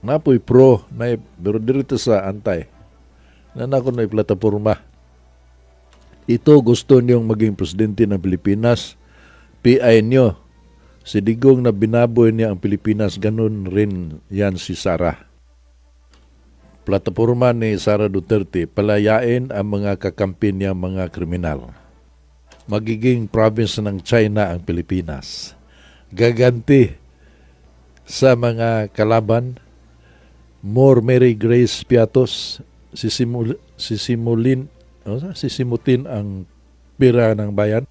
napoy pro na pero dito sa antay na nako na plataporma. Ito gusto niyong maging presidente ng Pilipinas. PI niyo. Si Digong na binaboy niya ang Pilipinas, ganun rin yan si Sara. Plataporma ni Sara Duterte, palayain ang mga kakampi niya mga kriminal. Magiging province ng China ang Pilipinas. Gaganti sa mga kalaban, more Mary Grace Piatos, sisimutin ang pira ng bayan,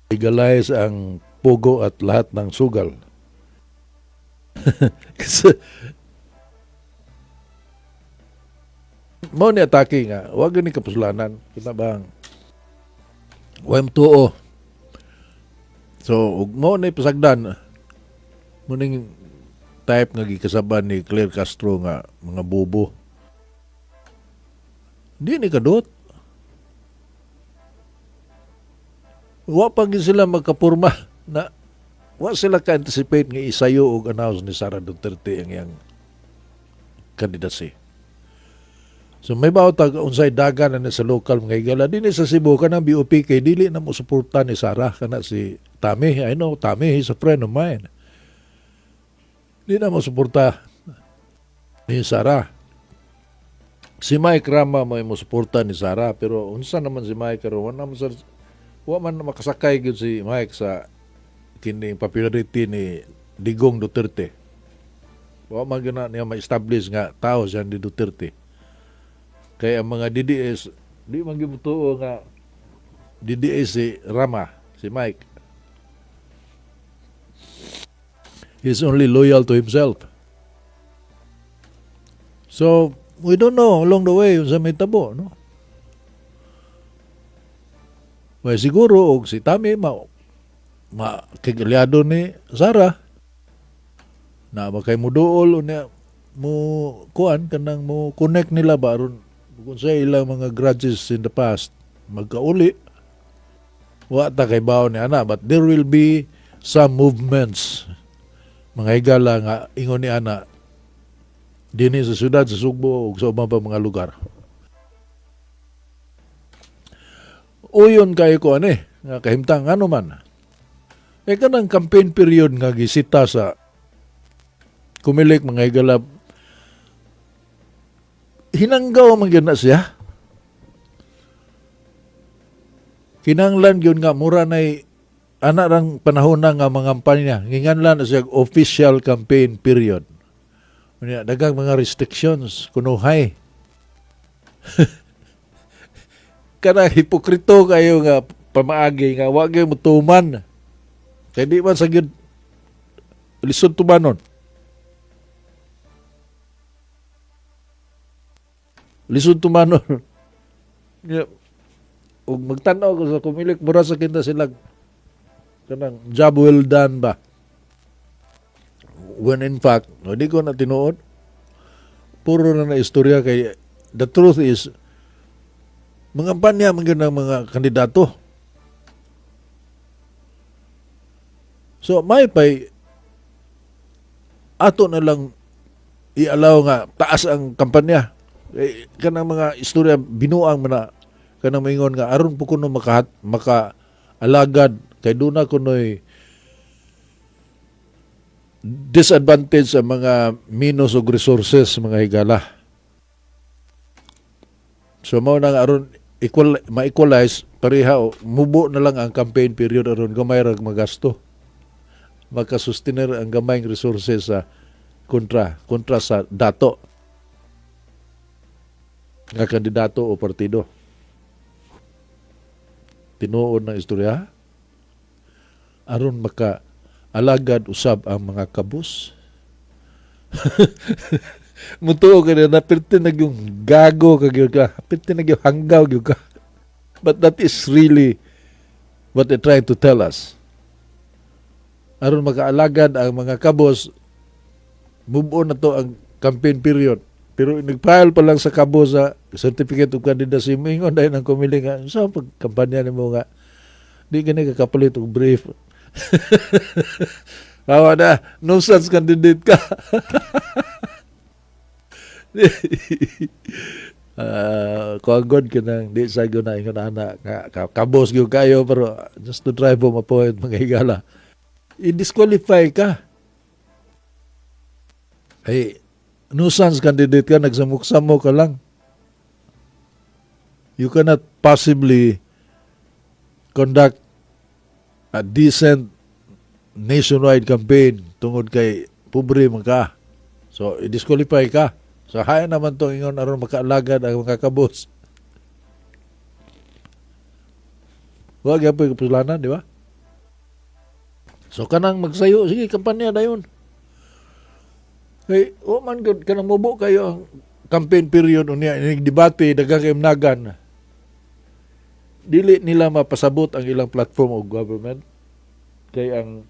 legalize ang pugo at lahat ng sugal. Kasi mo ni atake nga, wag ni kapusulanan. Kita bang tuo. So, ug mo ni pasagdan mo ning type nga gikasaban ni Claire Castro nga mga bobo. Di ni kadot. Wa pa gid sila magkapurma na wa sila ka-anticipate nga isayo og announce ni Sara Duterte ang iyang kandidacy. So may bawtag unsay dagan na sa local mga higala dinhi sa Cebu kanang BOP kay dili na mo suporta ni Sara kana si Tami. I know Tami, he's a friend of mine. Di na mo suporta ni Sara. Si Mike Rama may mo suporta ni Sara pero unsa naman si Mike karon wa man makasakay gyud si Mike sa kini popularity ni Digong Duterte. Wa man gyud na niya ma-establish nga tao siya ni Duterte. Kaya ang mga DDS, di man gyud tuo nga DDS si Rama, si Mike. He's only loyal to himself. So, we don't know along the way sa may tabo, no? Well, siguro og si Tami makigalyado ni Sara na makay muduol unya mo kuan kanang mo connect nila ba aron kung sa ilang mga grudges in the past magkauli wa ta kay bawo ni ana but there will be some movements mga higala nga ingon ni ana dinhi sa syudad sa Sugbo ug sa ubang pa mga lugar. Uyon kayo ko nga kahimtang ano man. Kaya kanang campaign period nga gisita sa kumilik mga higala hinanggaw man gyud na siya. Kinanglan gyud nga mura nay ana rang panahon na nga mga kampanya. Nginganlan na siya official campaign period. Unya daghang mga restrictions kunuhay. Kana hipokrito kayo nga pamaagi nga wa gyud mutuman. Kay di man sa gyud lisod tumanon. Lisod tumanon. Ug magtan-aw ko sa kumilik mura sa kinta sila kanang job well done ba. When in fact, di ko na tinuod. Puro na istorya kay the truth is mga panya ng mga kandidato. So may pay ato na lang i-allow nga taas ang kampanya. Kanang mga istorya binuang mana kanang maingon nga aron po kuno maka-alagad kay duna kunoy disadvantage sa mga minus og resources mga higala. So mao nang aron ma-equalize pareha mubo na lang ang campaign period aron gamay ra magasto. Makasustener ang gamay resources sa kontra sa dato nga kandidato o partido. Tinuod ng istorya aron maka alagad usab ang mga kabus. Mutuo ka na napirti na yung gago ka napirti na yung hanggaw ka. But that is really what they try to tell us. Aron makaalagad ang mga kabos, move on na to ang campaign period. Pero nag-file pa lang sa kabos sa certificate of candidacy, mingon dahil ng kumili nga, sa pagkampanya ni mo nga, di ka na kakapalit og brief. Kawa na, nuisance candidate ka. Kuanggon ka nang di sa na ingon anak kabos gyud kayo pero just to drive home a point mga higala. I-disqualify ka. Ay, nuisance candidate ka, nagsamok-samok ka lang. You cannot possibly conduct a decent nationwide campaign tungod kay pobre man ka. So, i-disqualify ka. So, haya naman itong ingon aron makaalagad ang mga kabos. Huwag yan po yung kasalanan, di ba? So, kanang magsayo, sige, kampanya na yun. Kay, man good, kanang mubo kayo ang campaign period unya, inig debate, dagang kaimnagan. Dili nila mapasabot ang ilang platform o government. Kay ang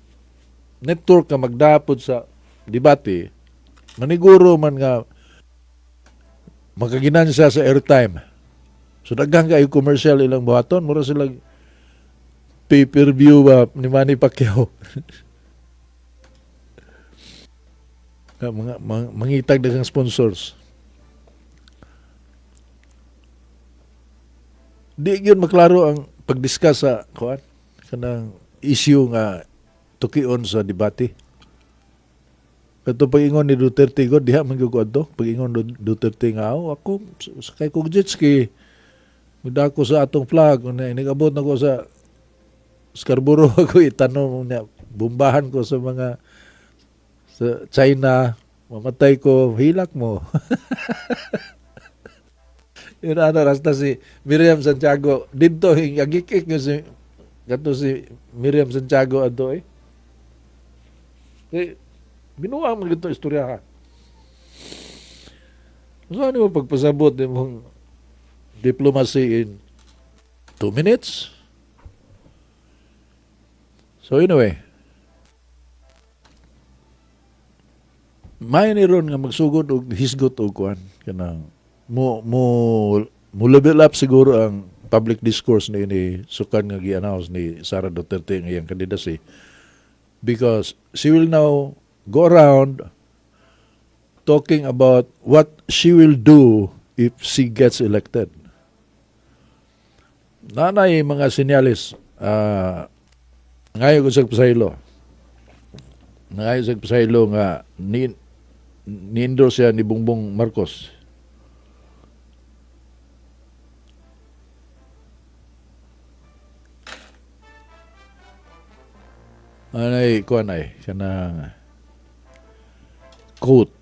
network nga magdapod sa debate, maniguro man nga makaginansya sa airtime. So daghang kayo commercial ilang buhaton, mura silang pay-per-view ba ni Manny Pacquiao. Mangitag daghang sponsors. Di yun maklaro ang pag-discuss sa kanang issue nga tukion sa debate. Kato pag-ingon ni Duterte ko, diha man gyud adto. Pag-ingon Duterte nga, ako sakay kog jet ski. Midako sa atong flag, nagabot na ko sa Scarborough ako itanong niya, bombahan ko sa mga sa China, mamatay ko, hilak mo. Yun rasta si Miriam Santiago. Dito, agikik nyo si Miriam Santiago ato eh. Binuha mo ito istorya ka. Saan mo pagpasabot mong diplomacy in 2 minutes? So anyway, may niron nga magsugod og hisgot og kuan kanang mo level up siguro ang public discourse ni sukan nga gi-announce ni Sara Duterte nga iyang candidacy because she will now go around talking about what she will do if she gets elected. Nanay mga sinyalis ngayon ko sa pasaylo. Ngayon sa pasaylo nga ni-endorse siya ni Bongbong Marcos. Anay, kanang quote,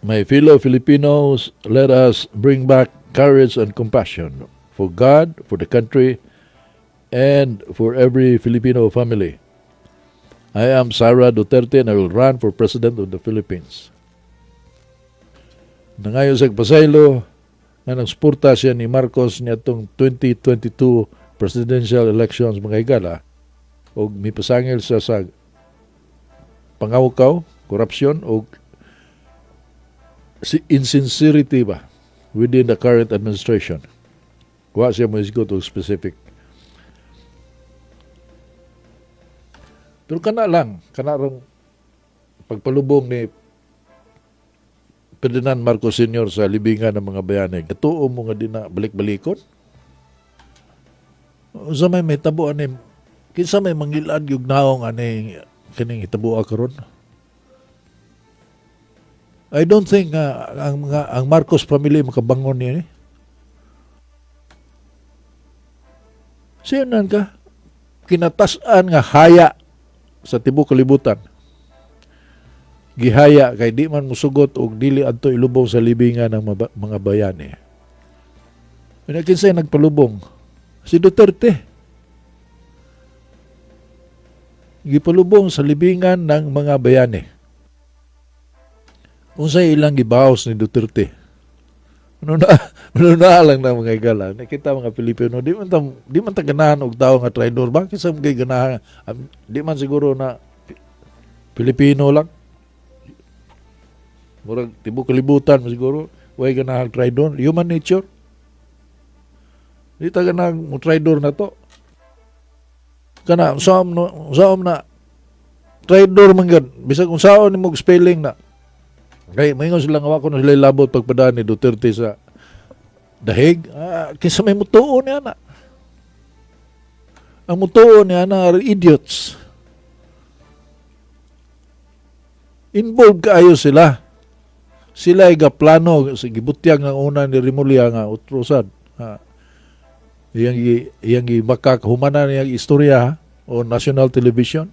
"My fellow Filipinos, let us bring back courage and compassion for God, for the country, and for every Filipino family. I am Sara Duterte and I will run for President of the Philippines." Nangayon sa pasaylo, nga nagsuporta siya ni Marcos niya itong 2022 presidential elections mga higala o mipasangil siya sa pangawkaw, korupsyon o insincerity ba within the current administration. Wa siya mo isgot o specific. Pero kanarang pagpalubong ni Ferdinand Marcos Sr. sa libingan ng mga bayani. Katuo mo nga din na balik-balikon. Sa may tabuan ni, kinsa may mangilad yung naong kining itabuan karon. I don't think ang Marcos family makabangon niya. Siya ka, kinatasan nga haya sa tibuok kalibutan. Gihaya kay di man musugot og dili adto ilubong sa libingan ng mga bayani. Kinsay nagpalubong? Si Duterte. Gipalubong sa libingan ng mga bayani. Unsay ilang gibaos ni Duterte? Ano na lang na mga igala. Nakita mga Pilipino, di man ta ganahan og tao nga traidor. Bakit sa mga ganahan? Di man siguro na Pilipino lang. Murag tibuok kalibutan siguro. Way ganahan traidor. Human nature. Di ta ganahan mo traidor na to. Kana, saom na traidor man gan. Bisag kung saon ni mo spelling na. Kaya mayngon sila nga ako na sila labot pagpadaan ni Duterte sa dahig. Kinsa may mutuo niya na. Ang mutuo niya na are idiots. Involved kaayo sila. Sila ay gaplano sa gibutyag ng una ni Rimulya nga utrosan. Iyang makak humanan niyang istorya o national television.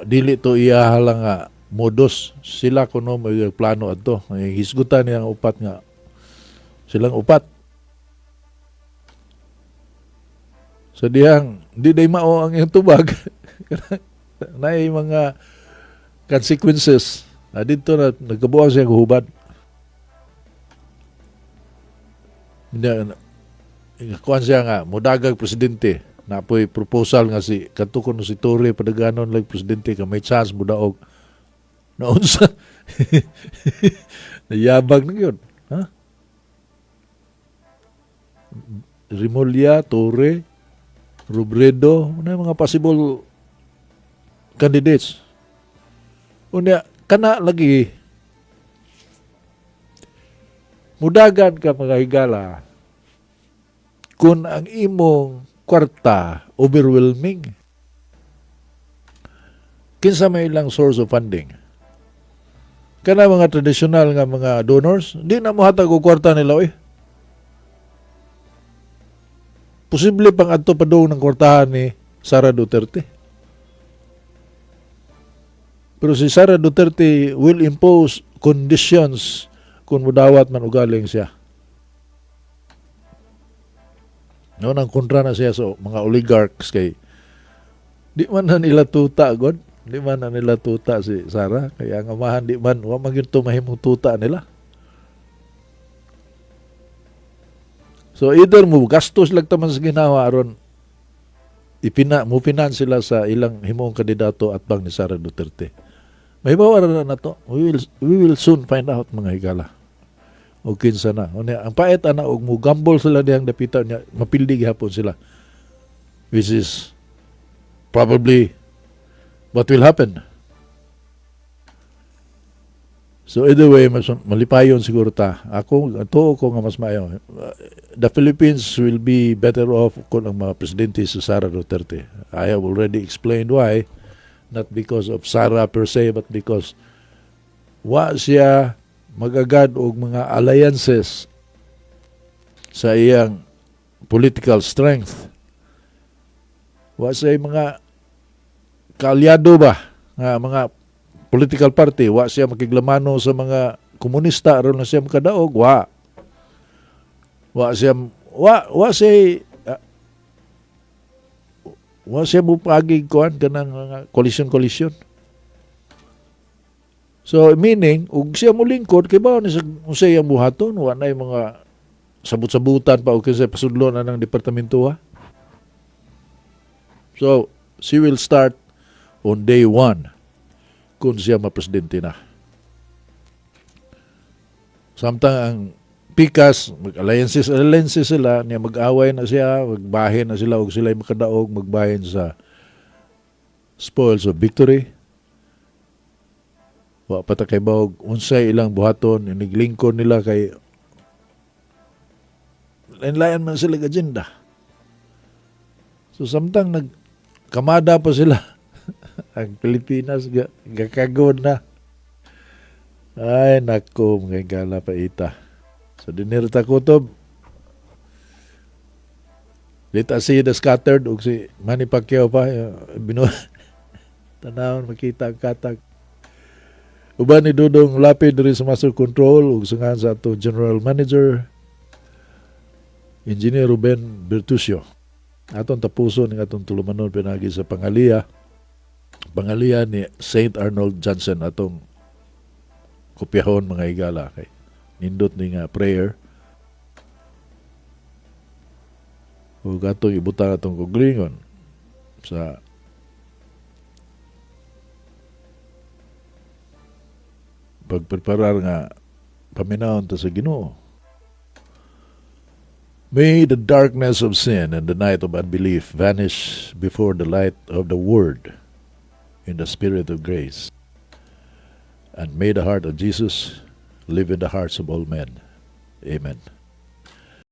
Dili to iyahalang nga modus. Sila kuno may plano adto. Hisgutan niyang upat nga. Silang upat. So diyang, di day mao ang iyong tubag. Na mga consequences. Dito na nagkabuang siya hubad. Kuan siya nga, mudagag presidente. Napoy proposal nga si katukon si Torre padaganon lang presidente ka may chance mudaog. Naunsa. Nayabag na yun. Ha? Rimulya, Torre, Robredo, mga possible candidates. Unya, kana lagi mudagan ka mga higala kung ang imong kwarta overwhelming. Kinsa may ilang source of funding. Kana mga traditional nga mga donors, di na mohatag og kwarta nila Posible pang adto padung ng kwartahan ni Sara Duterte. Pero si Sara Duterte will impose conditions kung mudawat man ugaling siya. Nang kontra na siya sa mga oligarchs kay di man na nila tuta god, di man na nila tuta si Sara kaya ang amahan di man wa man gyud mahimong tuta nila. So either mo gastos lang taman sa ginawa aron mo finance sila sa ilang himong kandidato at bang ni Sara Duterte. May bawaran na to. We will soon find out mga higala. O kinsa na. Ang pait ana og mo gamble sila diyang dapitan niya, mapildi gihapon sila. Which is probably what will happen. So either way, malipayon siguro ta. Ako nga mas maayo. The Philippines will be better off kung ang mga presidente si Sara Duterte. I have already explained why. Not because of Sara per se, but because wa siya magagad og mga alliances sa iyang political strength. Wa siya mga kaalyado ba nga mga political party, wa siya makiglamano sa mga komunista aron na siya makadaog, wa siya mupagig kuan kanang mga koalisyon. So meaning ug siya molingkod kay bawo ni sa unsay ang buhaton, wa nay mga sabut-sabutan pa og kinsa pasudlon na ng departamento. So she will start on day 1 kung siya mapresidente na. Samtang ang pikas, mag-alliances sila, niya mag-away na siya, magbahin na sila, o sila makadaog, magbahin sa spoils of victory. Wa pata kay bawag, unsay ilang buhaton, iniglingkon nila kay lain-lain man sila agenda. So samtang nagkamada pa sila, ang Pilipinas gakagod na. Ay, nako, mga gala pa ita. So, dinirta kutob. Lita si the scattered, o si Manny Pacquiao pa, tanawon, makita ang katag. Uban ni Dudong Lapid rin sa Master Control, o sungan sa ato General Manager, Engineer Ruben Bertuccio. Atong tapuso ng atong tulumanon pinagi sa Pangaliya ni St. Arnold Johnson atong kopyahon mga higala kay nindot ni nga prayer ug atong ibutang atong kuglingon sa pagpreparar nga paminawon ta sa Ginoo. May the darkness of sin and the night of unbelief vanish before the light of the Word in the Spirit of grace. And may the heart of Jesus live in the hearts of all men. Amen.